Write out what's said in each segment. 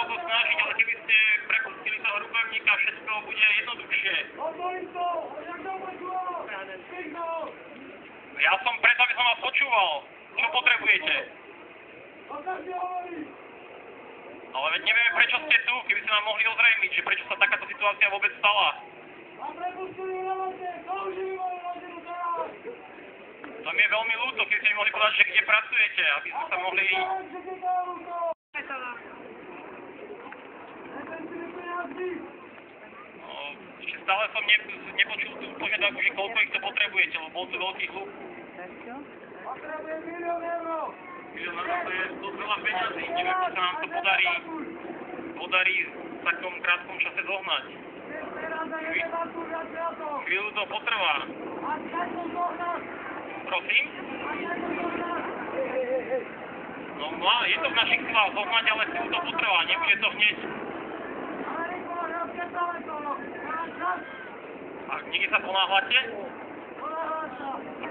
to snažiť, ale keby ste prepustili toho rukojemníka, všetko bude jednoduchšie. Ja som preto, aby som vás počúval. Čo potrebujete? Ale veď nevieme, prečo ste tu, keby ste nám mohli ozrejmiť, že prečo sa takáto situácia vôbec stala. To mi je veľmi ľúto, keď ste mi mohli povedať, že kde pracujete, aby sme sa mohli... No, ešte stále som nepočul tú požiadavku, že koľko ich to potrebujete, lebo bol to veľký hluk. Potrebujem milión euro! Milión euro, to je dosť veľa peňazí, neviem, či sa nám to podarí v takom krátkom čase zohnať. Chvíľu to potrvá. Prosím? No, je to v našich silách zohnať, ale chvíľu to potrvá, nebude to hneď. A niekde sa ponáhľate?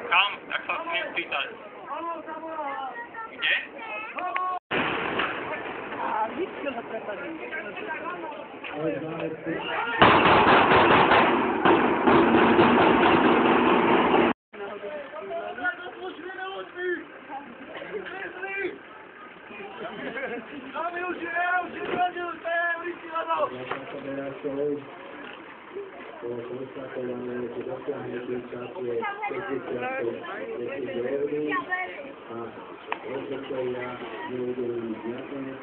Kam? Tak sa smiem spýtať. Kde? Konštatované, že dosiahnutie času je 55 eur a rozhodcovia neudelili žiadne